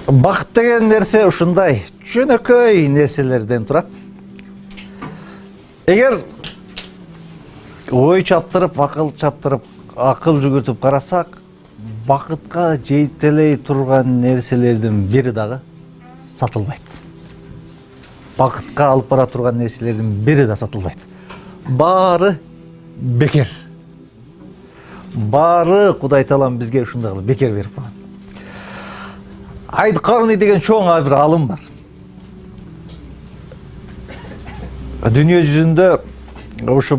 Бакыт деген нерсе ушундай жөнөкөй нерселерден турат. Эгер ой чаптырып, акыл жүгүртүп карасак, бакытка жетелей турган нерселердин бири дагы сатылбайт. Бакытка алып бара турган нерселердин бири да сатылбайт. Баары бекер. Баары Кудай Таалам бизге ушундай кылып бекер берип койгон. Айд Карни деген чоң бир алым бар. Дүние жүзүндө ушу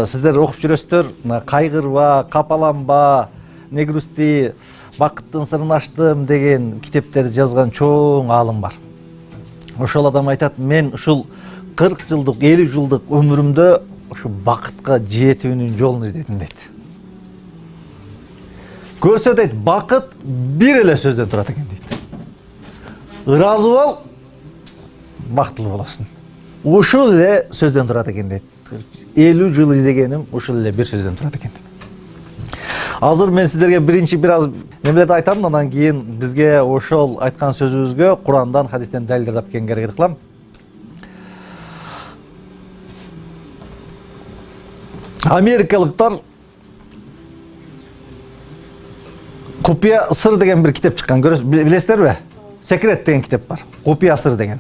сиздер окуп жүрөсүздөр, кайгырба, капаланба, не грусти, бакыттын сырын аштым деген китептерди жазган чоң алым бар. Ошол адам айтат, мен ушул 40 жылдык, 50 жылдык өмүрүмдө ушу бакытка жетүүнүн жолун издедим дейт. Көрсө дейт, бакыт бир эле сөздөн турат экен дейт. Ыраазы бол, бактылуу болосуң. Ушул эле сөздөн турат экен дейт. 50 жыл издегеним ушул эле бир сөздөн турат экен дейт. Азыр мен сиздерге биринчи бир аз немелерди айтам, андан кийин бизге ошол айткан сөзүбүзгө Курандан, хадистен далилдер тапкенге аракет кылам. Америкалыктар Купия сыр деген бир китеп чыккан, билесиздерби? Секрет деген китеп бар. Купия сыр деген.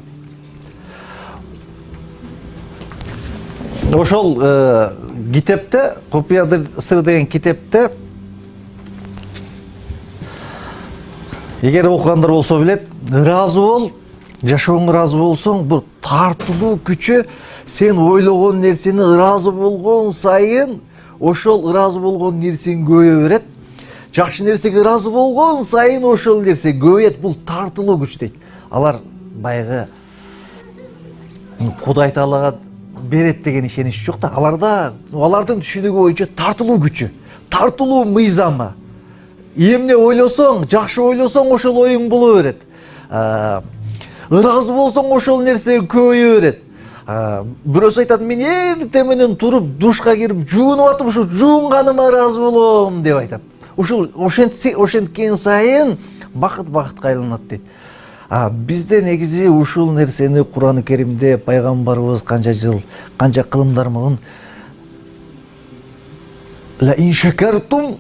Ошол китепте, Купия сыр деген китепте, эгер окугандар болсо билет, ыраазы бол, жашооңо ыраазы болсоң, бул тартылуу күчү, сен ойлогон нерсени ыраазы болгон сайын, ошол ыраазы болгон нерсең көбөйө берет. Жакшы нерсеге ыраазы болгон сайын ошол нерсе көбөйөт. Бул тартылуу күч дейт. Алар баягы Кудай Таалага берет деген ишенич жок да. Алардын түшүнүгү боюнча тартылуу күчү, тартылуу мыйзамы. Эмне ойлосоң, жакшы ойлосоң ошол оюң боло берет. Ыраазы болсоң ошол нерсе көбөйө берет. Бирөөсү айтат, мен эртең менен туруп душка кирип жуунуп атып, ушу жуунганыма ыраазы болом деп айтат. Ошенткен сайын бакытка айланат дейт. Бизде негизи ушул нерсени Куран-ы Керимде пайгамбарыбыз канча жыл, канча кылымдар менен ла ин шакартум,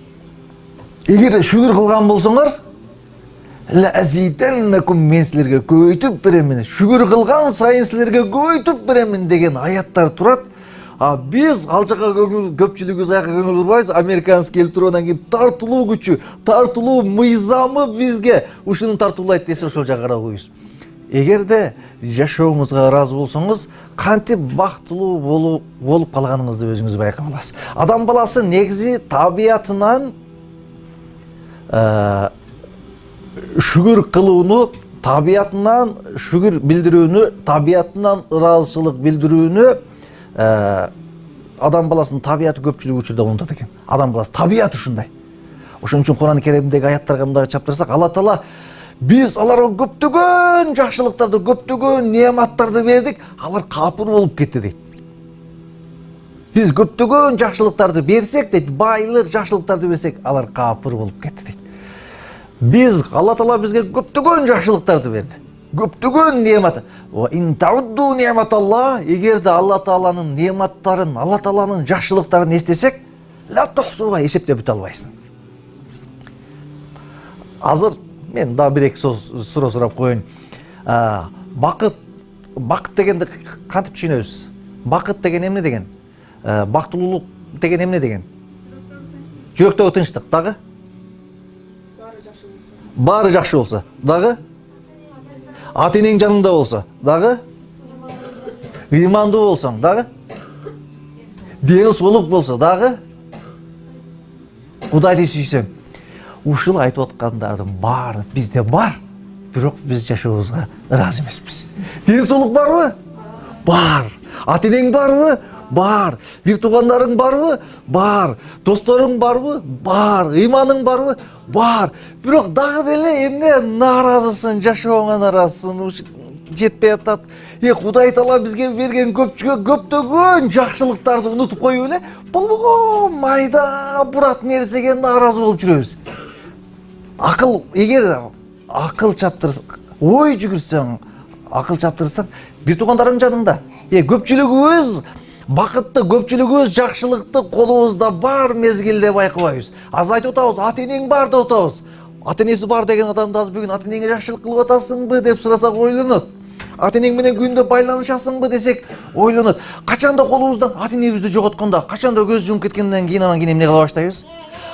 эгер шүгүр кылган болсоңор, ла азиденнакум, мен силерге көбөйтүп беремин. Шүгүр кылган сайын силерге көбөйтүп беремин деген аяттар турат. Биз ал жака көпчүлүгүбүз аяка көңүл бурбайбыз. Американец келип туруп анан кийин тартылуу күчү, тартылуу мыйзамы бизге ушуну тартуулайт десе, ошол жака карап коебуз. Эгерде жашооңузга ыраазы болсоңуз, кантип бактылуу болуп калганыңызды өзүңүз байкап аласыз. Адам баласы негизи табиятынан шүгүр кылууну, табиятынан шүгүр билдирүүнү, табиятынан ыраазычылык билдирүүнү адам баласынын табияты көпчүлүк учурда унутат экен. Адам баласы табияты ушундай. Ошон үчүн Куран-ы Керимдеги аяттарга мындай чаптырсак, Алла Таала биз аларга көптөгөн жакшылыктарды, көптөгөн неаматтарды бердик, алар капыр болуп кетти дейт. Биз көптөгөн жакшылыктарды берсек дейт, байлык, жакшылыктарды берсек, алар капыр болуп кетти дейт. Биз Алла Таала бизге көптөгөн жакшылыктарды берди. Көптөгөн неамат. Ва ин таудду неаматалла, эгерде Алла Тааланын неаматтарын, Алла Тааланын жакшылыктарын эстесек, ла тухсуга, эсептеп бүтө албайсың. Азыр мен да бир-эки суроо сурап коеюн. Бакыт дегенди кантип түшүнөбүз? Бакыт деген эмне деген? Бактылуулук деген эмне деген? Жүрөктөгү тынчтык дагы? Баары жакшы болсо дагы? Ата-энең жаныңда болсо дагы? Ыймандуу болсоң дагы? Ден соолук болсо дагы? Кудайды сүйсөң. Ушул айтып аткандардын баары бизде бар, бирок биз жашообузга ыраазы эмеспиз. Ден соолук барбы? Бар. Ата-энең барбы? Бар. Бир туугандарың барбы? Бар. Досторуң барбы? Бар. Ыйманың барбы? Бар. Бирок дагы деле эмне нааразысың, жашооңо нааразысың, жетпей атат. Кудай Таала бизге берген көптөгөн жакшылыктарды унутуп коюп эле, болбогон майда бурат нерсеге нааразы болуп жүрөбүз. Акыл, эгер акыл чаптырсаң, ой жүгүрсөң, акыл чаптырсаң, бир туугандарың жаныңда. Көпчүлүгүбүз бакытты, көпчүлүгүбүз жакшылыкты колубузда бар мезгилде байкабайбыз. Аз айтып атабыз, ата энең бар деп атабыз. Ата энеси бар деген адамды аз бүгүн ата энеңе жакшылык кылып атасыңбы деп сурасак ойлонот. Ата энең менен күндө байланышасыңбы десек ойлонот. Качанда колубуздан ата энебизди жоготкондо, качанда көз жумуп кеткенден кийин анан эмне кыла баштайбыз?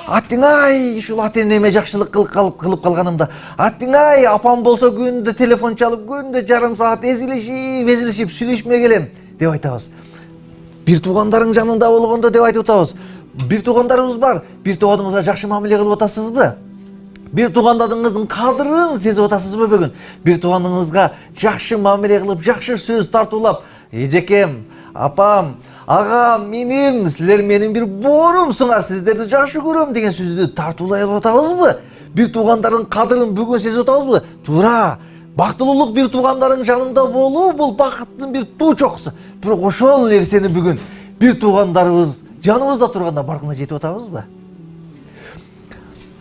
Аттиңай, ушул ата энеме жакшылык кылып калганымда. Аттиңай, апам болсо күндө телефон чалып, күндө жарым саат эзилишип сүйлөшмөй келем деп айтабыз. Бир туугандарың жанында болгондо деп айтып атабыз. Бир туугандарыбыз бар, бир тууганыңызга жакшы мамиле кылып атасызбы? Бир туугандарыңыздын кадырын сезип атасызбы бүгүн? Бир тууганыңызга жакшы мамиле кылып, жакшы сөз тартуулап, эжекем, апам, агам, миним, силер менин бир боорумсуңар, сиздерди жакшы көрөм деген сөздү тартуулай алып атабызбы? Бир туугандардын кадырын бүгүн сезип атабызбы? Туура. Бактылуулук бир туугандарың жанында болуу бул бакыттын бир туу чокусу. Бирок ошол нерсени бүгүн бир туугандарыбыз жаныбызда турганда баркына жетип атабызбы?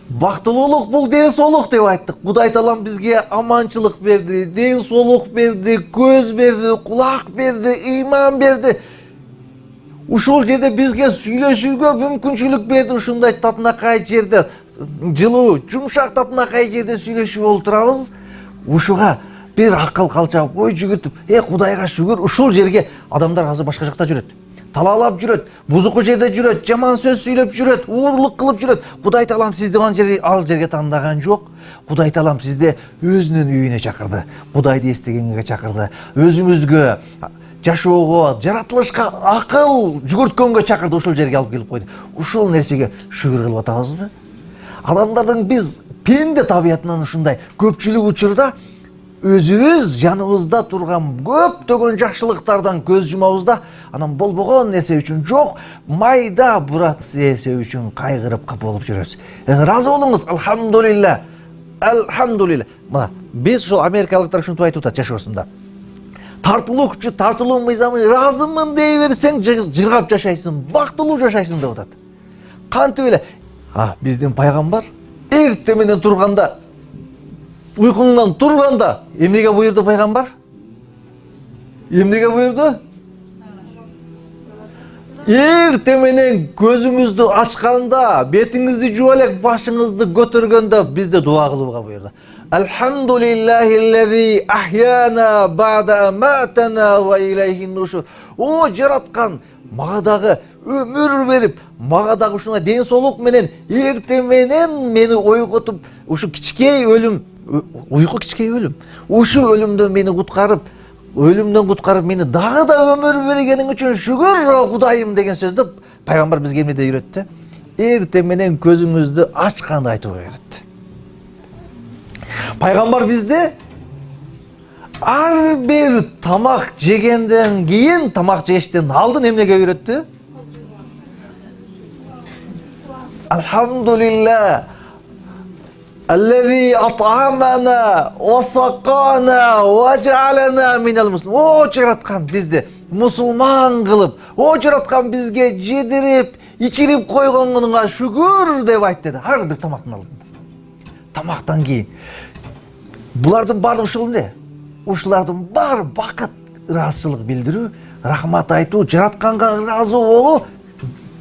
Бактылуулук бул ден соолук деп айттык. Кудай Таалам бизге аманчылык берди, ден соолук берди, көз берди, кулак берди, ыйман берди. Ушул жерде бизге сүйлөшүүгө мүмкүнчүлүк берди. Ушундай татынакай жерде, жылуу, жумшак татынакай жерде сүйлөшүп олтурабыз. Ушуга бир акыл калчап, ой жүгүртүп, Кудайга шүгүр, ушул жерге адамдар азыр башка жакта жүрөт. Талаалап жүрөт, бузуку жерде жүрөт, жаман сөз сүйлөп жүрөт, уурлук кылып жүрөт. Кудай Таалам сизди ал жерге тандаган жок. Кудай Таалам сизди өзүнүн үйүнө чакырды. Кудайды эстегенге чакырды. Өзүңүзгө, жашоого, жаратылышка акыл жүгүрткөнгө чакырды, ушул жерге алып келип койду. Ушул нерсеге шүгүр кылып атабызбы? Адамдардын биз пенде табиятынан ушундай көпчүлүк учурда өзүбүз жаныбызда турган көптөгөн жакшылыктардан көз жумабыз да, анан болбогон нерсе үчүн жок, майда бурат нерсе үчүн кайгырып капа болуп жүрөбүз. Ыраазы болуңуз, алхамдулилла. Алхамдулилла. Мына, биз ушул америкалыктар ушинтип айтып атат жашоосунда. Тартылуу күчү, тартылуу мыйзамы, ыраазымын дей берсең жыргап жашайсың, бактылуу жашайсың деп атат. Кантип эле? Биздин пайгамбар эртең менен турганда, уйкуңдан турганда, эмнеге буйрду пайгамбар? Эмнеге буйрду? Эртең менен көзүңүздү ачканда, бетиңизди жууп элек, башыңызды көтөргөндө бизде дуа кылууга буйрду. Алхамдулиллахиллази ахяна ба'да матана ва илайхин нушур. О жараткан, мага дагы өмүр берип, мага дагы ушундай ден соолук менен эртең менен мени ойготуп, ушу кичкей өлүм, уйку кичкей өлүм. Ушу өлүмдөн мени куткарып, мени дагы да өмүр бергениң үчүн шүгүр Кудайым деген сөздү пайгамбар бизге эмнеде үйрөттү? Эртең менен көзүңүздү ачканда айтууга үйрөттү. Пайгамбар бизде ар бир тамак жегенден кийин, тамак жештен алдын эмнеге үйрөттү? Алхамдулилла. Аллази ат'амана ва сақана ва жа'алана минал муслимин. О жараткан бизди мусулман кылып, о жараткан бизге жедирип, ичирип койгонуңа шүгүр деп айт деди. Ар бир тамактын алдында. Тамактан кийин. Булардын баардыгы ушул эмне? Ушулардын баары бакыт, ыраазычылык билдирүү, рахмат айтуу, жаратканга ыраазы болуу,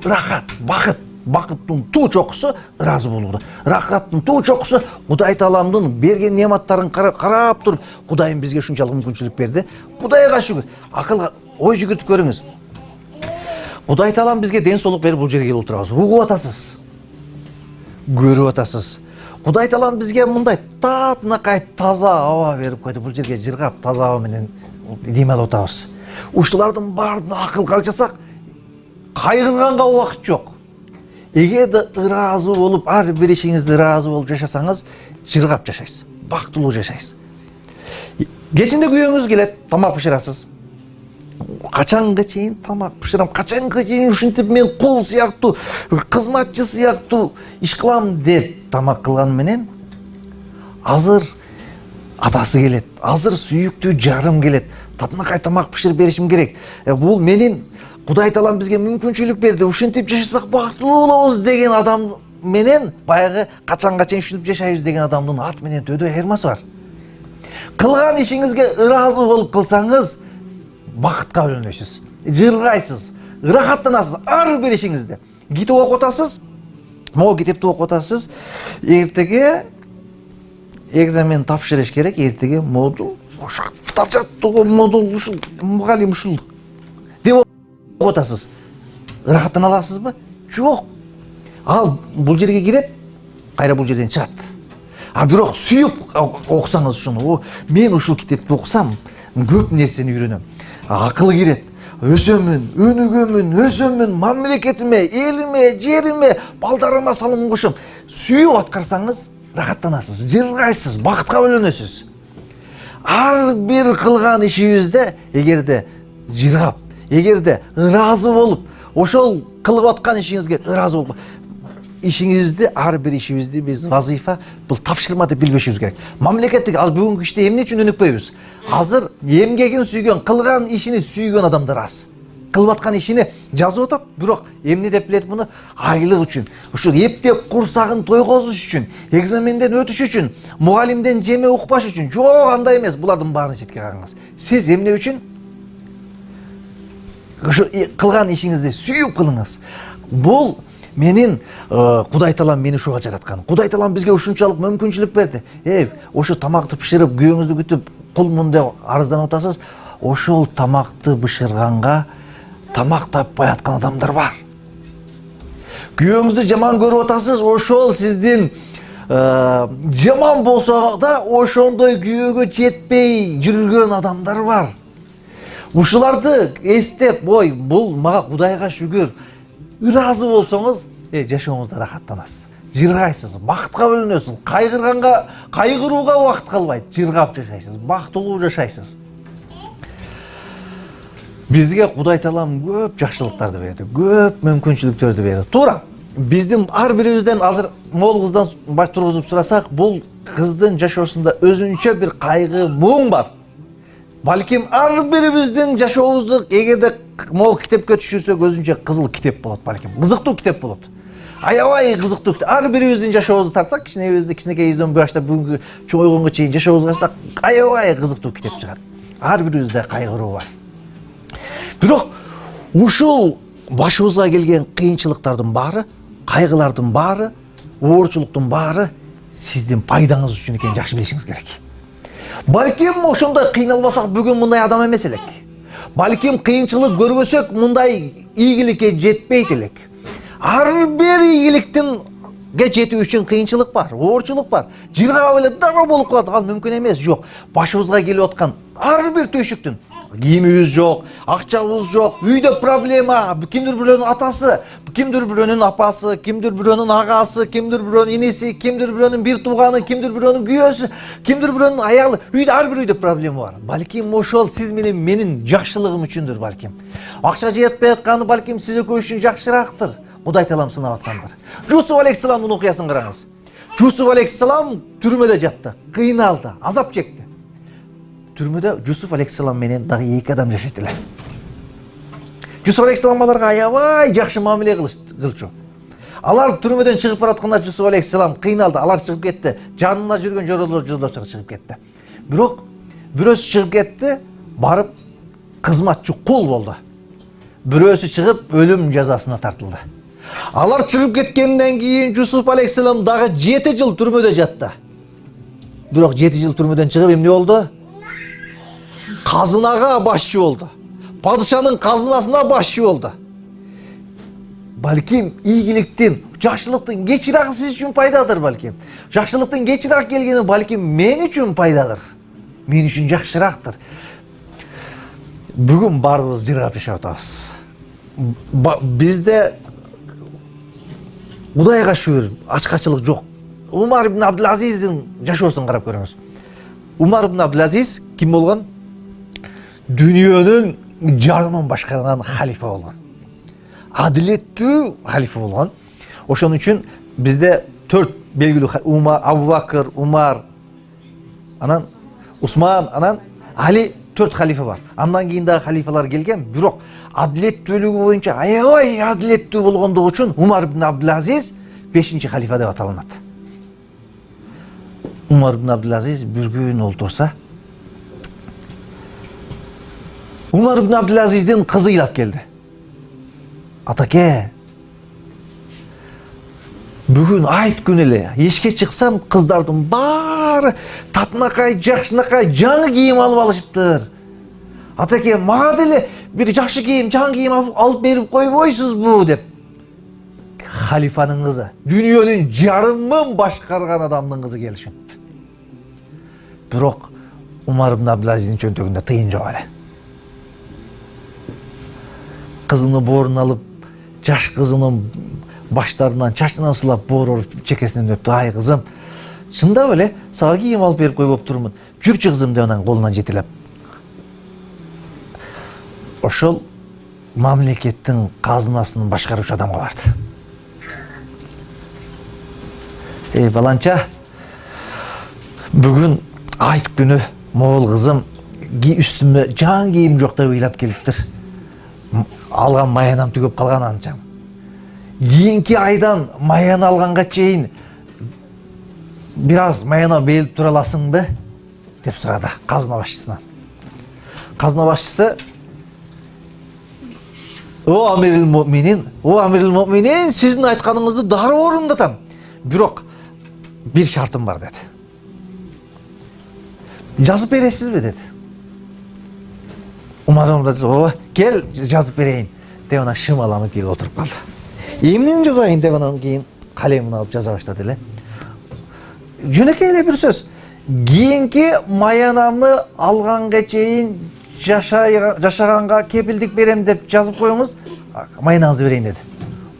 рахат, бакыт. Бакыттын туу чокусу ыраазы болууда. Рахаттын туу чокусу Кудай Тааламдын берген нематтарын карап туруп, Кудайым бизге ушунчалык мүмкүнчүлүк берди. Кудайга шүгүр. Акылга ой жүгүртүп көрүңүз. Кудай Таалам бизге ден соолук берип бул жерге келип отурабыз. Угуп атасыз. Көрүп атасыз. Кудай Таалам бизге мындай татынакай таза аба берип койду. Бул жерге жыргап таза аба менен дем алып атабыз. Ушулардын баардыгына акыл калчасак, кайгырганга убакыт жок. Эгерде ыраазы болуп, ар бир ишиңизде ыраазы болуп жашасаңыз, жыргап жашайсыз, бактылуу жашайсыз. Кечинде күйөөңүз келет, тамак бышырасыз. Качанга чейин тамак бышырам, качанга чейин ушинтип мен кул сыяктуу, кызматчы сыяктуу иш кылам деп тамак кылган менен азыр атасы келет, азыр сүйүктүү жарым келет. Татынакай тамак бышырып беришим керек. Бул менин Кудай Таалам бизге мүмкүнчүлүк берди. Ушинтип жашасак бактылуу болобуз деген адам менен баягы качанга чейин ушинтип жашайбыз деген адамдын ат менен төдө айырмасы бар. Кылган ишиңизге ыраазы болуп кылсаңыз бакытка бөлөнөсүз, жыргайсыз, ырахаттанасыз ар бир ишиңизде. Китеп окуп атасыз, могу китепти окуп атасыз, эртеге экзамен тапшырыш керек, эртеге модул тажаттуу модул ушул мугалим ушул деп окуп атасыз. Ырахаттана аласызбы? Жок. Ал бул жерге кирет, кайра бул жерден чыгат. А бирок сүйүп окусаңыз ушуну, мен ушул китепти окусам көп нерсени үйрөнөм. Акыл кирет. Өсөмүн, өнүгөмүн, өсөмүн, мамлекетиме, элиме, жериме, балдарыма салым кошом. Сүйүп аткарсаңыз рахаттанасыз, жыргайсыз, бакытка бөлөнөсүз. Ар бир кылган ишибизде эгерде жыргап, эгерде ыраазы болуп, ошол кылып аткан ишиңизге ыраазы болуп, ишиңизди, ар бир ишибизди биз вазифа, бул тапшырма деп билбешибиз керек. Мамлекеттик аз бүгүнкү иште эмне үчүн өнүкпөйбүз? Азыр эмгегин сүйгөн, кылган ишини сүйгөн адамдар аз. Кылып аткан ишини жазып атат, бирок эмне деп билет муну? Айлык үчүн, ушул эптеп курсагын тойгозуш үчүн, экзаменден өтүш үчүн, мугалимден жеме укпаш үчүн. Жок, андай эмес, булардын баарын четке кагыңыз. Сиз эмне үчүн? Ушу кылган ишиңизди сүйүп кылыңыз. Бул менин Кудай Таалам мени ушуга жараткан. Кудай Таалам бизге ушунчалык мүмкүнчүлүк берди. Ошо тамакты бышырып, күйөөңүздү күтүп, кулмун деп арызданып атасыз. Ошол тамакты бышырганга тамак таппай аткан адамдар бар. Күйөөңүздү жаман көрүп атасыз, ошол сиздин жаман болсо да ошондой күйөөгө жетпей жүргөн адамдар бар. Ушуларды эстеп, ой, бул мага Кудайга шүгүр. Ыраазы болсоңуз, жашооңузда рахаттанасыз. Жыргайсыз, бакытка бөлөнөсүз. Кайгырууга убакыт калбайт. Жыргап жашайсыз, бактылуу жашайсыз. Бизге Кудай Таалам көп жакшылыктарды берди, көп мүмкүнчүлүктөрдү берди. Туура. Биздин ар бирибизден азыр могул кыздан баш тургузуп сурасак, бул кыздын жашоосунда өзүнчө бир кайгы, муң бар. Балким ар бирибиздин жашообузду эгерде могу китепке түшүрсөк өзүнчө кызыл китеп болот, балким. Кызыктуу китеп болот. Аябай кызыктуу. Ар бирибиздин жашообузду тартсак, кичинекейибизден баштап бүгүнкү чоңойгонго чейин жашообузду карасак, аябай кызыктуу китеп чыгат. Ар бирибизде кайгыруу бар. Бирок ушул башыбызга келген кыйынчылыктардын баары, кайгылардын баары, оорчулуктун баары сиздин пайдаңыз үчүн экенин жакшы билишиңиз керек. Балким ошондой кыйналбасак бүгүн мындай адам эмес элек. Балким кыйынчылык көрбөсөк мындай ийгиликке жетпейт элек. Ар бир ийгиликтинге жетүү үчүн кыйынчылык бар, оорчулук бар. Жыргап эле дароо болуп калат, ал мүмкүн эмес. Жок, башыбызга келип аткан ар бир түйшүктүн кийимибиз жок, акчабыз жок, үйдө проблема, кимдир бирөөнүн атасы, кимдир бирөөнүн апасы, кимдир бирөөнүн агасы, кимдир бирөөнүн иниси, кимдир бирөөнүн бир тууганы, кимдир бирөөнүн күйөөсү, кимдир бирөөнүн аялы. Үйдө ар бир үйдө проблема бар. Балким ошол сиз менен менин жакшылыгым үчүндүр балким. Акча жетпей атканы балким сиз экөө үчүн жакшыраактыр. Кудай Таалам сынап аткандыр. Жусуф алейхиссаламдын окуясын караңыз. Жусуф алейхиссалам түрмөдө жатты, кыйналды, азап чекти. Түрмөдө Жусуф алейхиссалам менен дагы эки адам жашайт эле. Жусуф алейхиссалам аларга аябай жакшы мамиле кылчу. Алар түрмөдөн чыгып баратканда Жусуф алейхиссалам кыйналды, алар чыгып кетти. Жанында жүргөн жолдошчу чыгып кетти. Бирок бирөөсү чыгып кетти, барып кызматчы кул болду. Бирөөсү чыгып өлүм жазасына тартылды. Алар чыгып кеткенден кийин Жусуф алейхиссалам дагы 7 жыл түрмөдө жатты. Бирок 7 жыл түрмөдөн чыгып эмне болду? Казынага башчы болду. Падышанын казынасына башчы болду. Балким ийгиликтин, жакшылыктын кечирагы сиз үчүн пайдадыр балким. Жакшылыктын кечирак келгени балким мен үчүн пайдадыр. Мен үчүн жакшыраактыр. Бүгүн баарыбыз жыргап жашап атабыз. Бизде Кудайга шүгүр, ачкачылык жок. Умар ибн Абдул-Азиздин жашоосун карап көрүңүз. Умар ибн Абдул-Азиз ким болгон? Дүйнөнүн жарымын башкарган халифа болгон. Адилеттүү халифа болгон. Ошон үчүн бизде 4 белгилүү Умар, Абу Бакыр, Умар, анан Усман, анан Али 4 халифа бар. Андан кийин дагы халифалар келген, бирок адилеттүүлүгү боюнча аябай адилеттүү болгондугу үчүн Умар ибн Абдул-Азиз 5-ci халифа деп аталынат. Умар ибн Абдул-Азиз bir gün oltursa, Umar ibn Abdülaziz'in kızı ilap geldi. Atake, bugün ayet güneli, eşke çıksam kızlardım bar, tatınakay, jakşınakay, жаңы kiyim alıp alışıptır. Atake, mağa deli bir jakşı kiyim, жаңы kiyim alıp berip koyboysuz bu, dep. Halifanın kızı, dünyanın jarımın başkargan adamın kızı gelişin. Biroq Umar ibn Abdülaziz'in çöntөгүндө тыйын жок эле. Kızını boğruna alıp, жаш kızının başlarından, çaşından sılap boğur orup çekesinden öptü. Ay kızım, şunda öyle, sağa kiyim alıp berip koyup durmun. Жүрчү kızım de ondan kolundan jetilep. Oşol mamlekettin kazınasının başkaruç adamı vardı. Ey balança, bugün ayet günü Moğol kızım üstüme жаңы kiyim жоқ деп ыйлап келиптир. Алган маянам түгөп калган анчам. Кийинки айдан маяны алганга чейин бир аз маяна берип тура аласыңбы деп сурады казына башчысынан. Казына башчысы: "О Амирил Муъминин, сиздин айтканыңызды дароо орундатам. Бирок bir şartım var" dedi. "Жазып бересизби" dedi. Umar dedi: "O, gel жазып берейин" деп ана шымаланып келип отуруп калды. "Эмнени жазайын" деп анан кийин калемин алып жаза баштады эле. Жөнөкөй эле бир сөз. "Кийинки маянамы алганга чейин жашаганга кепилдик берем деп жазып коюңуз, маянаңызды берейин" dedi.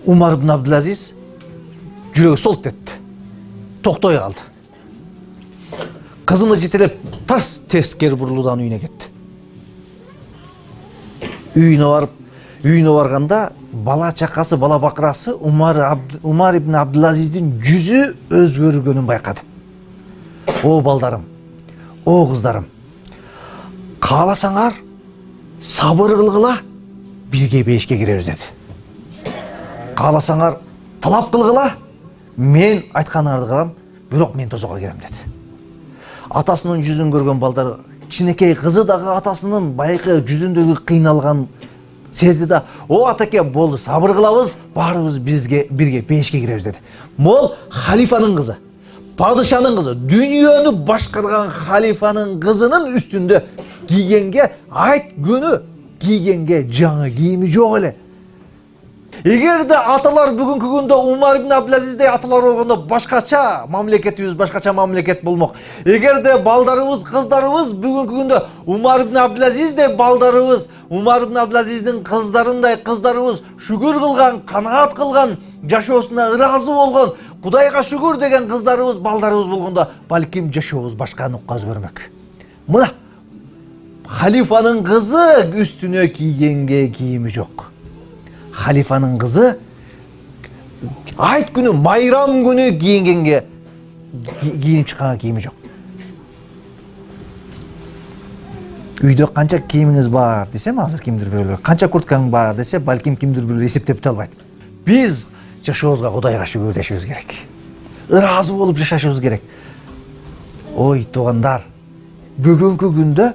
Umar ibn Abdulaziz жүрөгү солт etти. Toktoy kaldı. Kızını jitilep ters geri buruludan үйüne gitti. Үйüne varganda bala çakası, bala bakırası Umar ibn Abdülaziz'in yüzü özgörgönün baykadı. O baldarım, o kızlarım, kalasaңар sabır kılgıla birge beşke gireriz dedi. Kalasaңар talap kılgıla men aytkanыңарды кылам, бирок мен тозокко керем dedi. Атасынын жүзүн көргөн балдар, кичинекей кызы дагы атасынын байкы жүзүндөгү кыйналган сезди да: "О атаке, болду, сабыр кылабыз, баарыбыз бирге бешке киребиз" dedi. Мол халифанын кызы, падышанын кызы, дүйнөнү башкарган халифанын кызынын үстүндө кийгенге, айт күнү кийгенге жаңы кийими жок эле. Эгер де аталар бүгүнкү күндө Умар ибн Абдулазиздей аталар болгондо башкача мамлекетибиз, башкача мамлекет болмок. Эгер де балдарыбыз, кыздарыбыз бүгүнкү күндө Умар ибн Абдулазиздей балдарыбыз, Умар ибн Абдулазиздин кыздарындай кыздарыбыз шүгүр кылган, канаат кылган, жашоосуна ыраазы болгон, Кудайга шүгүр деген кыздарыбыз, балдарыбыз болгондо балким жашообуз башка нукка өзгөрмөк. Мына халифанын кызы үстүнө кийгенге кийими жок. Халифанын кызы айт күнү, майрам күнү кийингенге кийинип чыкканга кийими жок. Үйдө канча кийимиңиз бар десем, азыр кимдир бирөөлөр, канча курткаң бар десе, балким кимдир бирөө эсептеп албайт. Биз жашообузга Кудайга шүгүр дешибиз керек. Ыраазы болуп жашашыбыз керек. Ой туугандар, бүгүнкү күндө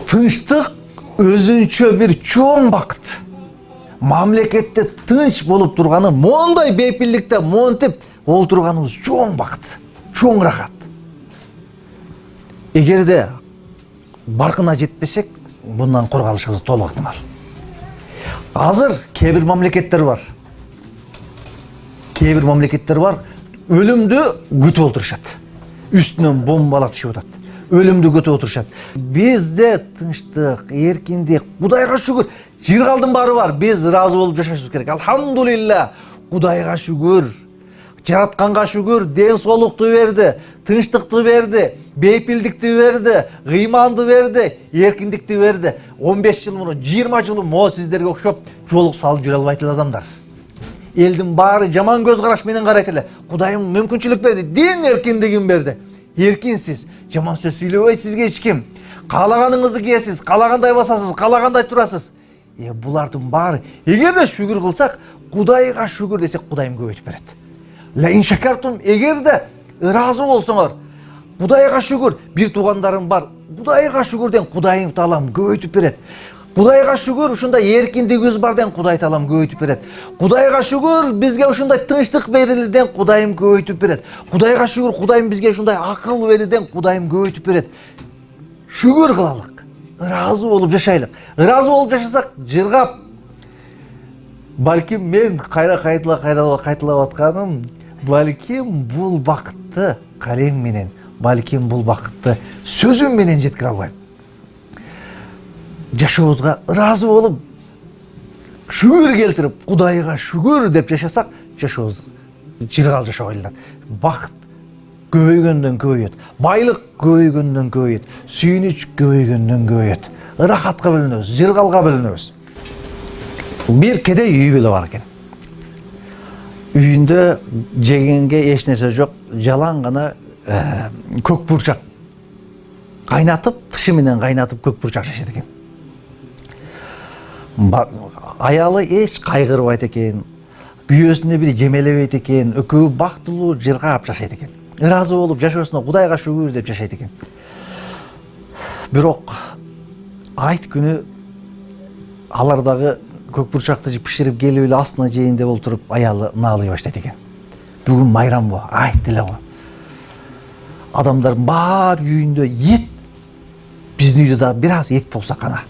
тынчтык өзүнчө бир чоң бакыт. Мамлекетте тынч болуп турганы, мондай бейпилдикте монтип олтурганыбыз чоң бакыт, чоң рахат. Эгерде баркына жетпесек, bundan коргалышыбыз толук ыктымал. Азыр кээ бир мамлекеттер бар. Өлүмдү күтүп отурушат. Үстүнөн бомбалар түшүп атат. Өлүмдү күтүп отурушат. Бизде тынчтык, эркиндик, Кудайга шүгүр, жер калдын баары бар. Биз ыраазы болуп жашашыбыз керек. Алхамдулилла, Кудайга шүгүр. Жаратканга шүгүр, ден соолукту берди, тынчтыкты берди, бейпилдикти берди, кыйманды берди, эркиндикти берди. 15 жыл мурун, 20 жыл мурун сиздерге окшоп жолук салып жүрө албайт эле адамдар. Элдин баары жаман көз караш менен карайт эле. Кудайым мүмкүнчүлүк берди, дин эркиндигин берди. Эркинсиз, жаман сөз сүйлөбөйт сизге эч ким. Каалаганыңызды кийесиз, каалагандай басасыз, каалагандай турасыз. Булардын баары эгерде шүгүр кылсак, Кудайга шүгүр десек, Кудайым көбөйтүп берет. Ла ин шакартум, эгерде ыраазы болсоңор, Кудайга шүгүр, бир туугандарым бар, Кудайга шүгүрден Кудайым Таалам көбөйтүп берет. Кудайга шүгүр, ушундай эркиндигибиз барден Кудай Таалам көбөйтүп берет. Кудайга шүгүр, бизге ушундай тынчтык берилден Кудайым көбөйтүп берет. Кудайга шүгүр, Кудайым бизге ушундай акыл берилден Кудайым көбөйтүп берет. Шүгүр кылалык, ыраазы болуп жашайлык. Ыраазы болуп жашасак, жыргап, балким мен кайталап атканым, балким бул бакытты калем менен, балким бул бакытты сөзүм менен жеткире албайм. Жашообузга ыраазы болуп, шүгүр келтирип, Кудайга шүгүр деп жашасак, жашообуз жыргал жашоо айланат. Бакыт көбөйгөндөн көбөйөт, байлык көбөйгөндөн көбөйөт, сүйүнүч көбөйгөндөн көбөйөт. Ырахатка бөлүнөбүз, жыргалга бөлүнөбүз. Бир кедей үй бүлө бар экен. Үйүндө жегенге эч нерсе жок, жалаң гана көк бурчак кайнатып, тышы менен кайнатып көк бурчак жашайт экен. Аялы эч кайгырбайт экен, күйөөсүнө бир жемелебейт экен, экөө бактылуу жыргап жашайт экен. Ыраазы болуп жашоосуна Кудайга шүгүр деп жашайт экен. Бирок айт күнү алар дагы көк бурчакты пиширип келип эле астына жейин деп отуруп, аялы наалый баштайт экен. Бүгүн майрам го, айт деле го. Адамдардын бар үйүндө эт, биздин үйдө дагы бир аз эт болсо кана.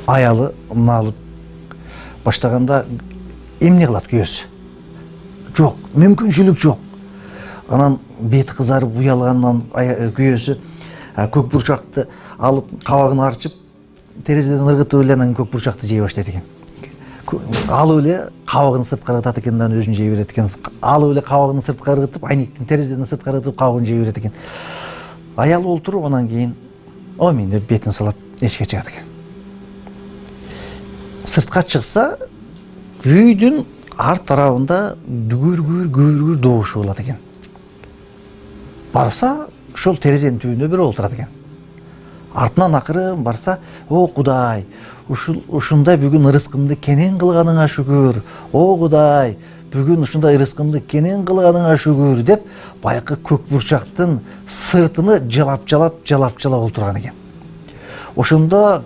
Аялы наалып баштаганда эмне кылат күйөөсү? Жок, мүмкүнчүлүк жок. Анан бети кызарып уялгандан күйөөсү көк бурчакты алып, кабагын арчып, терезеден ыргытып эле анан көк бурчакты жей баштайт экен. Алып эле кабагын сырткы ыргытат экен, анан өзүн жей берет экен. Алып эле кабагын сырткы ыргытып, айнектин терезеден сырткы ыргытып, кабагын жей берет экен. Аялы олтуруп, анан кийин омин деп бетин салап эшикке чыгат экен. Сыртка чыкса, үйдүн арт тарабында дүгүр добушу болот экен. Барса, ошол терезенин түбүндө бирөө олтурат экен. Артынан акырын барса, о Кудай, ушундай бүгүн ырыскымды кенен кылганыңа шүгүр. О Кудай, бүгүн ушундай ырыскымды кенен кылганыңа шүгүр деп, байкы көк бурчактын сыртыны жалап олтурган экен. Ошондо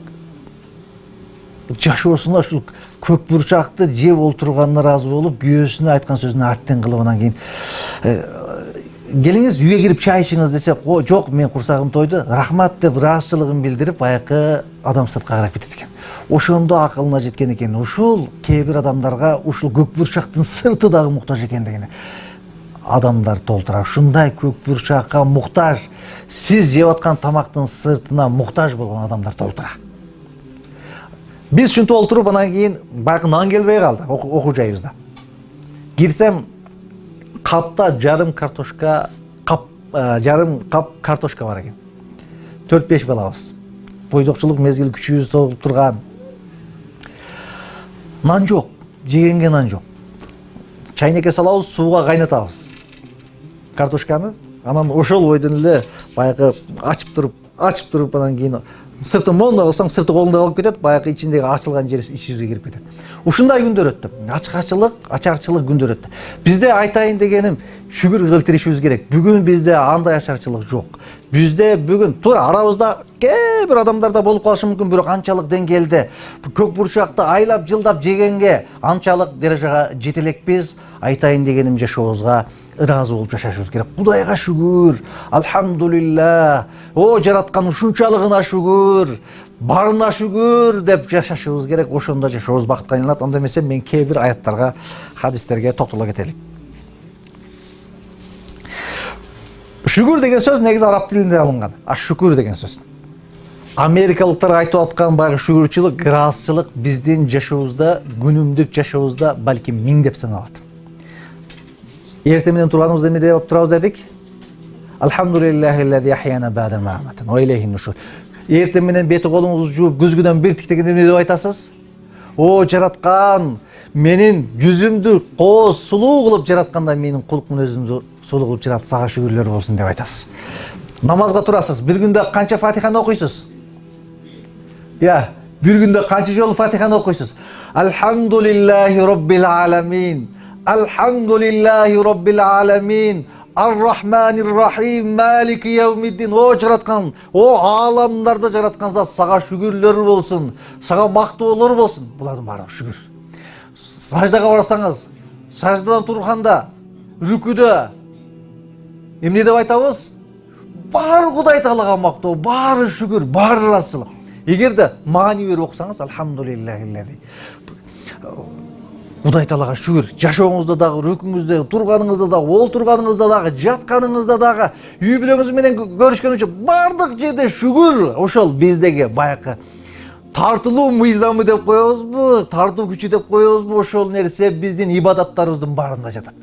жашоосуна ушул көк бурчакты жеп олтурганына ыраазы болуп, күйөөсүнө айткан сөзүнө аттен кылып, анан кийин келиңиз үйгө кирип чай ичиңиз десе, жок, мен курсагым тойду, рахмат деп ыраазычылыгын билдирип, баягы адам сыртка карап кетет экен. Ошондо акылына жеткен экен, ушул кээ бир адамдарга ушул көк бурчактын сырты дагы муктаж экендигине. Адамдар толтура, ушундай көк бурчакка муктаж, сиз жеп аткан тамактын сыртына муктаж болгон адамдар толтура. Биз ушинтип олтуруп, анан кийин баягы нан келбей калды окуу жайыбызда. Кирсем, капта жарым кап картошка бар экен. 4-5 балабыз. Бойдокчулук мезгил күчүбүз толуп турган. Нан жок, жегенге нан жок. Чайнекке салабыз, сууга кайнатабыз картошканы. Анан ошол бойдон эле баягы ачып туруп, анан кийин сырты монда кылсаң, сырты колуңда калып кетет, баягы ичиндеги ачылган жери ичибизге кирип кетет. Ушундай күндөр өттү. Ачарчылык күндөр өттү. Бизде айтайын дегеним, шүгүр келтиришибиз керек. Бүгүн бизде андай ачарчылык жок. Бизде бүгүн туура арабызда кээ бир адамдарда болуп калышы мүмкүн, бирок анчалык деңгээлде көк бурчакты айлап жылдап жегенге анчалык даражага жете элекпиз. Айтайын дегеним, жашообузга ыраазы болуп жашашыбыз керек. Кудайга шүгүр, алхамдулилlah. О жараткан ушунчалыгына шүгүр, барына шүгүр деп жашашыбыз керек. Ошондо жашообуз бакытка айланат. Анда эмесе мен кээ бир аяттарга, хадистерге токтоло кетелик. Шүгүр деген сөз негизи араб тилинде алынган. Шүкүр деген сөз. Америкалыктар айтып аткан баягы шүгүрчүлүк, ыраазычылык биздин жашообузда, күнүмдүк жашообузда балким миң деп саналат. Эртең менен турганыбызда эмне деп турабыз дедик? Алхамдулиллахиллади ахяна ба'да ма аматана ва илейхин нушур. Эртең менен бети колуңузду жууп, күзгүдөн бир тиктегенде эмне деп айтасыз? О жараткан, менин жүзүмдү кооз сулуу кылып жаратканда, менин кулк мүнөзүмдү сулуу кылып жаратты, сага шүгүрлөр болсун деп айтасыз. Намазга турасыз, бир күндө канча Фатиханы окуйсуз? Ya, bir günde kança жолу Фатиханы окуйсуз? Alhamdulillahi Rabbil alamin. Alhamdulillahi Rabbil alamin. Ar-Rahmanir-Rahim. Maliki yevmiddin. O жараткан, o аламдарды жараткан зат, сага шүгүрлөр болсун, сага мактоолор болсун. Булардын баары шүгүр. Саждага барсаңыз, саждадан турганда, рүкүдө эмне деп айтабыз? Баары Кудай Таалага мактоо, баары шүгүр, баары ыраазычылык. Эгерде маани берип окусаңыз, алхамдулиллахи. Кудай Таалага шүгүр. Жашооңузда дагы, рүкүңүздө, турганыңызда дагы, олтурганыңызда дагы, жатканыңызда дагы, үй бүлөңүз менен көрүшкөн үчүн бардык жерде шүгүр. Ошол биздеги баякы тартылуу мыйзамы деп коебузбу, тартуу күчү деп коебузбу, ошол нерсе биздин ибадаттарыбыздын баарында жатат.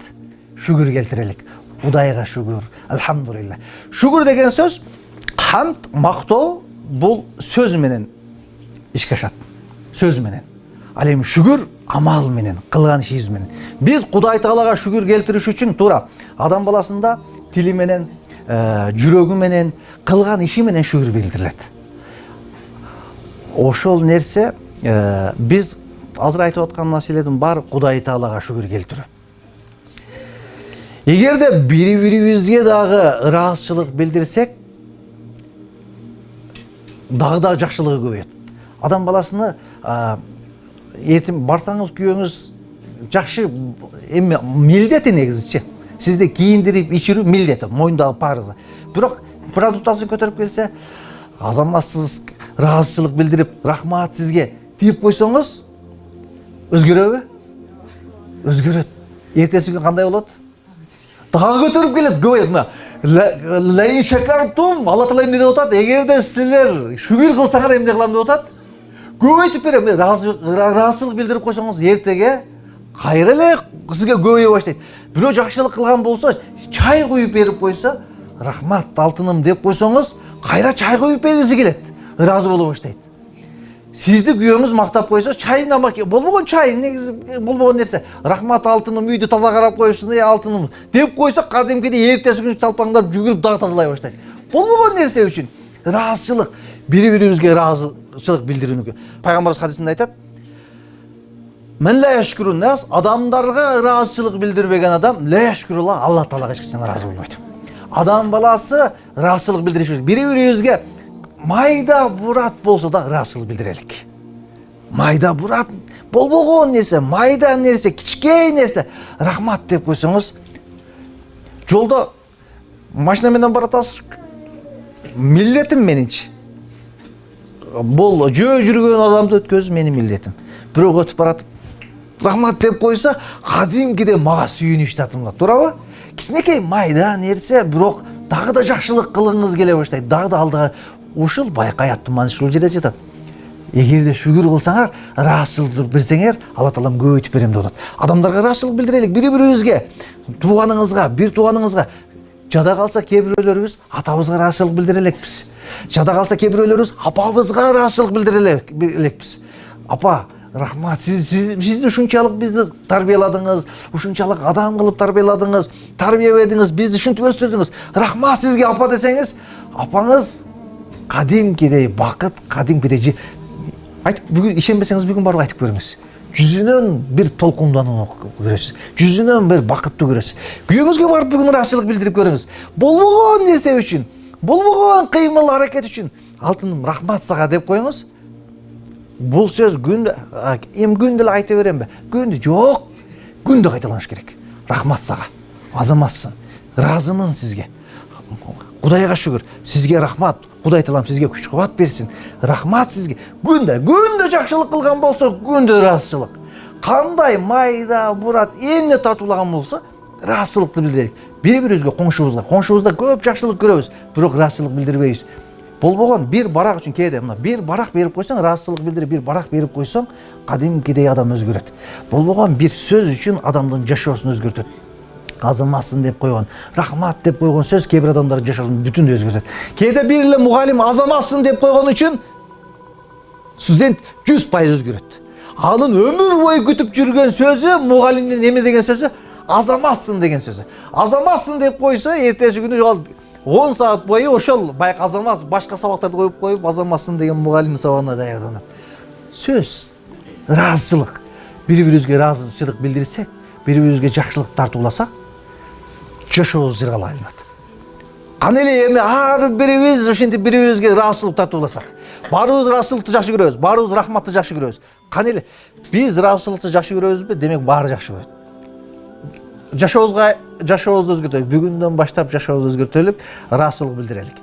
Шүгүр келтирелик. Кудайга шүгүр. Алхамдулилlah. Шүгүр деген сөз, хамд, мактоо, бул сөз менен ишке ашат. Сөз менен. Ал эми шүгүр амал менен, кылган ишибиз менен. Биз Кудай Таалага шүгүр келтириш үчүн туура адам баласында тили менен, жүрөгү менен, кылган иши менен шүгүр билдирилет. Ошол нерсе биз азыр айтып аткан маселедин баары Кудай Таалага шүгүр келтирүү. Эгерде бири-бирибизге дагы ыраазычылык билдирсек, дагы жакшылыгы көбөйөт. Адам баласыны эртең барсаңыз күйөөңүз жакшы эми милдети негизичи. Сизди кийиндирип, ичирүү милдети, моюндагы парызы. Бирок продуктасын көтөрүп келсе, азаматсыз ыраазычылык билдирип, рахмат сизге деп койсоңуз, өзгөрөбү? Өзгөрөт. Эртеси күн кандай болот? Дагы көтөрүп келет, көбөйөт. Лаин шакартум, Алла Таала эмне деп атат? Эгерде силер шүгүр кылсаңар эмне кылам деп атат? Көбөйтүп берем. Ыраазычылык билдирип койсоңуз, эртеге кайра эле сизге көбөйө баштайт. Бирөө жакшылык кылган болсо, чай куюп берип койсо, рахмат алтыным деп койсоңуз, кайра чай куюп бергиси келет. Ыраазы боло баштайт. Сизди күйөөңүз мактап койсо, чайнама болбогон чай, негизи болбогон нерсе. Рахмат алтыным, үйдү таза карап коюпсуң, алтыным деп койсо, кадимкидей эртеси күнү талпаңдап жүгүрүп дагы тазалай баштайт. Болбогон нерсе үчүн ыраазычылык, бири-бирибизге ыраазычылык билдирүүнү. Пайгамбарыбыз хадисинде айтат: "Мен ла яшкурун нас", адамдарга ыраазычылык билдирбеген адам ла яшкурулла, Алла Таалага эч качан ыраазы болбойт. Адам баласы ыраазычылык билдириш үчүн бири-бирибизге майда бурат болсо да ыраазычылык билдирелик. Майда бурат болбогон нерсе, майда нерсе, кичкей нерсе рахмат деп койсоңуз, жолдо машина менен баратасыз, милдетим менинчи. Бул жөө жүргөн адамды өткөзүү менин милдетим. Бирок өтүп баратып рахмат деп койсо, кадимкиде мага сүйүнүч татымга, туурабы? Кичинекей майда нерсе, бирок дагы да жакшылык кылгыңыз келе баштайт. Дагы да алдыга ушул байкаяттын маны ушул жерде жатат. Эгерде шүгүр кылсаңар, ыраазычылык берсеңер, Алла Таалам көбөйтүп берем деп атат. Адамдарга ыраазычылык билдирелик, бири-бирибизге, тууганыңызга, бир тууганыңызга. Жада калса кээ бирөөлөрүбүз атабызга ыраазычылык билдирелекпиз. Жада калса кээ бирөөлөрүбүз апабызга ыраазычылык билдирелекпиз. Апа, рахмат, сиз ушунчалык бизди тарбияладыңыз, ушунчалык адам кылып тарбияладыңыз, тарбия бердиңиз, бизди ушинтип өстүрдүңүз. Рахмат сизге апа десеңиз, апаңыз кадимкидей бакыт, кадимкидей айтып, бүгүн ишенбесеңиз бүгүн барып айтып көрүңүз. Жүзүнөн бир толкундануу көрөсүз. Жүзүнөн бир бакыттуу көрөсүз. Күйөөңүзгө барып бүгүн ыраазычылык билдирип көрүңүз. Болбогон нерсе үчүн, болбогон кыймыл аракет үчүн алтыным рахмат сага деп коюңуз. Бул сөз күндө эле айта беремби? Күндө жок. Күндө кайталаныш керек. Рахмат сага. Азаматсың. Ыраазымын сизге. Кудайга шүгүр. Сизге рахмат. Кудай Таалам сизге күч кубат берсин. Рахмат сизге. Күндө жакшылык кылган болсо, күндө ыраазычылык. Кандай майда бурат эмне татуулаган болсо, ыраазычылыкты билдирелик. Бири-бирибизге, коңшубузда көп жакшылык көрөбүз, бирок ыраазычылык билдирбейбиз. Болбогон бир барак үчүн кээде мына бир барак берип койсоң, ыраазычылык билдирип бир барак берип койсоң, кадимкидей адам өзгөрөт. Болбогон бир сөз үчүн адамдын жашоосун өзгөртөт. Азаматсың деп койгон, рахмат деп койгон сөз кээ бир адамдардын жашоосун бүтүндөй өзгөртөт. Кээде бир эле мугалим азаматсың деп койгон үчүн студент 100% өзгөрөт. Анын өмүр бою күтүп жүргөн сөзү, мугалимдин эме деген сөзү, азаматсың деген сөзү. Азаматсың деп койсо, эртеси күнү ал 10 саат бою ошол байкалсаңыз башка сабактарды коюп азаматсың деген мугалим сабагына даярданат. Сөз, ыраазычылык. Бири-бирибизге ыраазычылык билдирсек, бири-бирибизге жакшылык тартууласак, жашообуз жыргала айланат. Кана эле эми ар бирибиз ошентип бири-бирибизге ыраазычылык тартууласак, баарыбыз ыраазычылыкты жакшы көрөбүз, баарыбыз рахматты жакшы көрөбүз. Кана эле биз ыраазычылыкты жакшы көрөбүзбү? Демек баары жакшы көрөт. Жашообузду өзгөртөлүк. Бүгүндөн баштап жашообузду өзгөртөлүп, ыраазычылык билдирелик.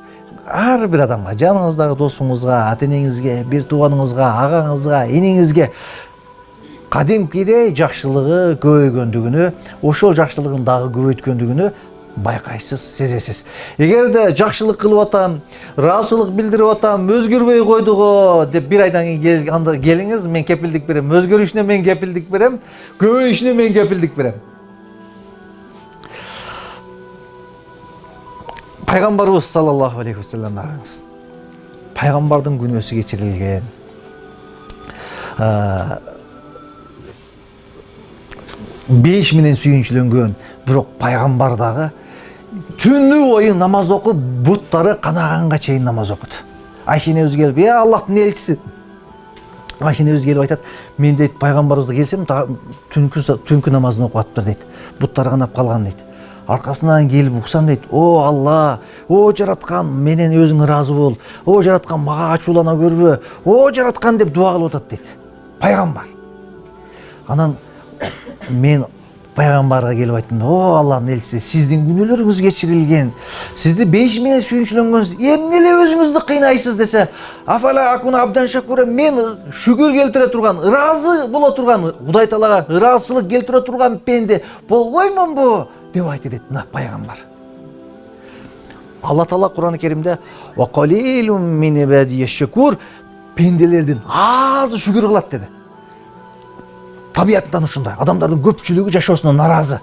Ар бир адамга, жаныңыздагы досуңузга, ата-энеңизге, бир тууганыңызга, агаңызга, энеңизге кадимкидей жакшылыгы көбөйгөндүгүнү, ошол жакшылыгын дагы көбөйткөндүгүнү байкайсыз, сезесиз. Эгерде жакшылык кылып атам, ыраазычылык билдирип атам, өзгөрбөй койдуго деп бир айдан кийин анда келиңиз, мен кепилдик берем. Өзгөрүшүнө мен кепилдик берем, көбөйүшүнө мен кепилдик берем. Пайгамбарыбыз саллаллаху алейхи вассалам караңыз. Пайгамбардын күнөөсү кечирилген. 5 менен сүйүнчүлөнгөн, бирок пайгамбар дагы түнү бою намаз окуп, буттары канаганга чейин намаз окуду. Айша энебиз келип, Аллахтын элчиси. Айша энебиз келип айтат, мен дейт пайгамбарыбызга келсем, түнкү намазын окуп атыптыр дейт. Буттары канап калган дейт. Аркасынан келип уксам дейт, о Алла, о жараткан, менен өзүң ыраазы бол. О жараткан, мага ачуулана көрбө. О жараткан деп дуа кылып атат дейт. Пайгамбар. Анан мен пайгамбарга келип айттым, о Алланын элчиси, сиздин күнөөлөрүңүз кечирилген. Сизди 5 менен сүйүнчүлөнгөнсүз. Эмне эле өзүңүздү кыйнайсыз десе, афала акуна абдан шакура, мен шүгүр келтире турган, ыраазы боло турган, Кудай Таалага ыраазычылык келтире турган пенде болбоймунбу деп айтты дейт мына пайгамбар. Алла Таала Кур'ан-ы Керимде ва қалилун мин ибадия шакур, пенделердин азы шүгүр кылат деди. Табиятынан ушундай. Адамдардын көпчүлүгү жашоосуна наразы.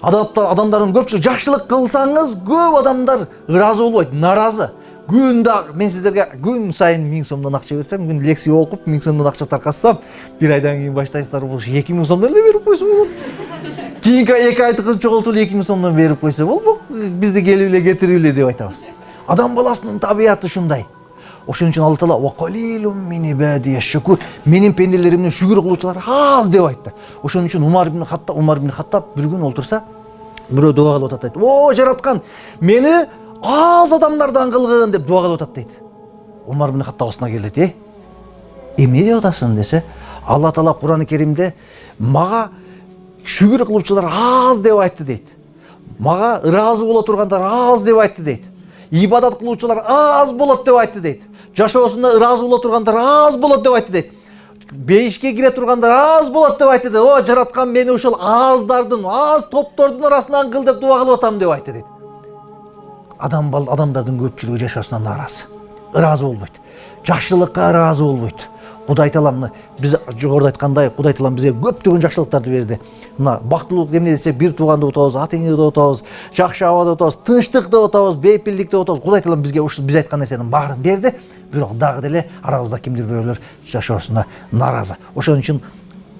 Адамдардын көпчүлүгү жакшылык кылсаңыз, көп адамдар ыраазы болбойт, наразы. Күндө мен сиздерге күн сайын 1000 сомдон акча берсем, күн лекция окуп 1000 сомдон акча таркатсам, бир айдан кийин баштайсыздар, бул 2000 сомдон эле берип койсо болот. Кийинки 2 айты чогултуп 2000 сомдон берип койсо болбок, бизди келип эле кетирип эле деп айтабыз. Адам баласынын табияты ушундай. Ошон үчүн Алла Таала ва қалилун мин ибадия шакур, менин пенделеримдин шүгүр кылуучулар аз деп айтты. Ошон үчүн Умар ибн Хаттаб бир күн олтурса, бирөө дуа кылып атат дейт. О жараткан, мени аз адамдардан кылгын деп дуа кылып атат дейт. Умар ибн Хаттаб осуна келди, эмне деп атасың десе, Алла Таала Кур'ан-ы Керимде мага шүгүр кылуучулар аз деп айтты дейт. Мага ыраазы боло тургандар аз деп айтты дейт. Ибадат кылуучулар аз болот деп айтты дейт. Жашоосунда ыраазы боло тургандар аз болот деп айтты дейт. Бейишке кире тургандар аз болот деп айтты дейт. О жараткан, мени ошол аздардын, аз топтордун арасынан кыл деп дуа кылып атам деп айтты дейт. Адамдардын көпчүлүгү жашоосуна наразы, ыраазы болбойт. Жакшылыкка ыраазы болбойт. Кудай Таалам биз жогоруда айткандай, Кудай Таалам бизге көптөгөн жакшылыктарды берди. Мына бактылык эмне десе, бир тууганды утабыз, ата-энеди утабыз, жакшы абада утабыз, тынчтыкты утабыз, бейпилдикти утабыз. Кудай Таалам бизге ушу биз айткан нерсенин баарын берди. Бирок дагы деле арабызда кимдир бирөөлөр жашоосуна наразы. Ошон үчүн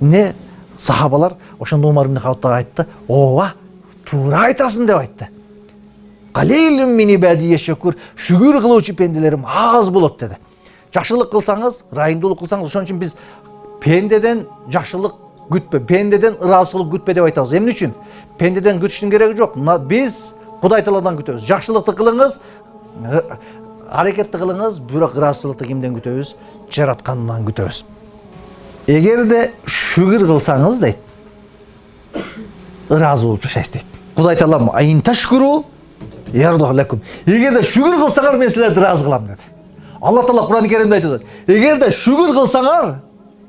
не сахабалар ошондо Умар ибн Хаттаб айтты, ооба, туура айтасың деп айтты. Қалилун мин ибадия шакур, шүгүр кылуучу пенделерим аз болот деди. Жакшылык кылсаңыз, ырайымдуулук кылсаңыз, ошон үчүн биз пендеден жакшылык күтпө, пендеден ыраазычылык күтпө деп айтабыз. Эмне үчүн? Пендеден күтүштүн кереги жок. Биз Кудай Тааладан күтөбүз. Жакшылыкты кылыңыз, аракетти кылыңыз, бирок ыраазычылыкты кимден күтөбүз? Жараткандан күтөбүз. Эгерде шүгүр кылсаңыз дейт, ыраазы болуп жашайсыз дейт. Кудай Таалам айын ташкуру ярдах лакум. Эгерде шүгүр кылсаңар, мен силерди ыраазы кылам деди. Алла Таала Кур'ан-ы Керимде айтат, эгерде шүгүр кылсаңар,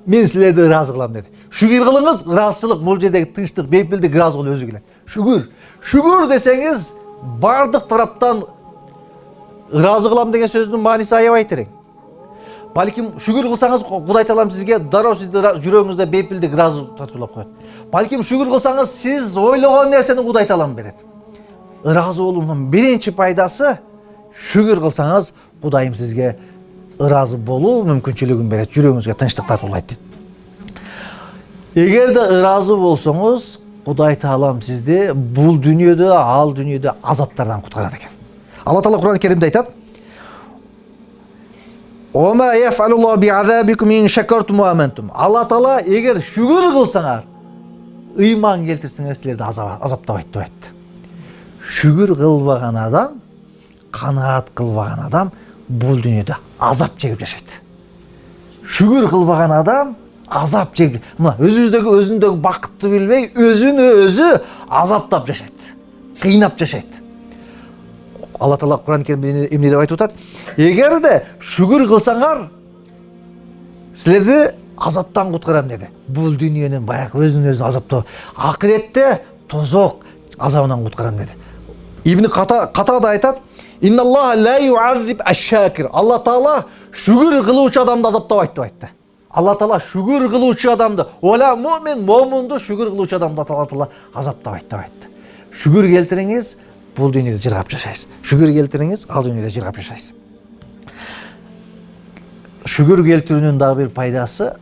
мен силерди ыраазы кылам деди. Шүгүр кылыңыз, ыраазычылык бул жердеги тынчтык, бейпилдик, ыраазы болуу өзү келет. Шүгүр десеңиз, бардык тараптан ыраазы кылам деген сөздүн мааниси аябай терең. Балким шүгүр кылсаңыз, Кудай Таалам сизге дароо сиздин жүрөгүңүздө бейпилдик, ыраазы тартуулап коет. Балким шүгүр кылсаңыз, сиз ойлогон нерсени Кудай Таалам берет. Ыраазы болуунун биринчи пайдасы, шүгүр кылсаңыз, Кудайым сизге ыраазы болуу мүмкүнчүлүгүн берет, жүрөгүңүзгө тынчтык тартуулайт. Эгерде ыраазы болсоңуз, Кудай Таалам сизди бул дүйнөдө, ал дүйнөдө азаптардан куткарат экен. Алла Таала Кур'ан-ы Керимде айтат: "Ома яфалуллаху би'азабикум ин шакартум ва амантум." Алла Таала эгер шүгүр кылсаңар, ыйман келтирсеңер силерди азаптабайт деп айтты. Шүгүр кылбаган адам, канаат кылбаган адам бул дүйнөдө азап чегип жашайт. Шүгүр кылбаган адам азап чегип, мына өзүндөгү бакытты билбей, өзүн өзү азаптап жашайт, кыйнап жашайт. Алла Таала Кур'ан-ы Керимде эмне деп айтып атат? Эгерде шүгүр кылсаңар, силерди азаптан куткарам деди. Бул дүйнөнүн баягы өзүн өзү азаптоо, акыретте тозок азабынан куткарам деди. Ибн Ката да айтат: "Инналлаха ла ю'аззиб аш-шакир." Алла Таала шүгүр кылуучу адамды азаптабайт деп айтты. Алла Таала шүгүр кылуучу адамды, ола момунду шүгүр кылуучу адамды Алла Таала азаптабайт деп айтты. Шүгүр келтириңиз, бул дүйнөдө жыргап жашайсыз. Шүгүр келтириңиз, ал дүйнөдө жыргап жашайсыз. Шүгүр келтирүүнүн дагы бир пайдасы,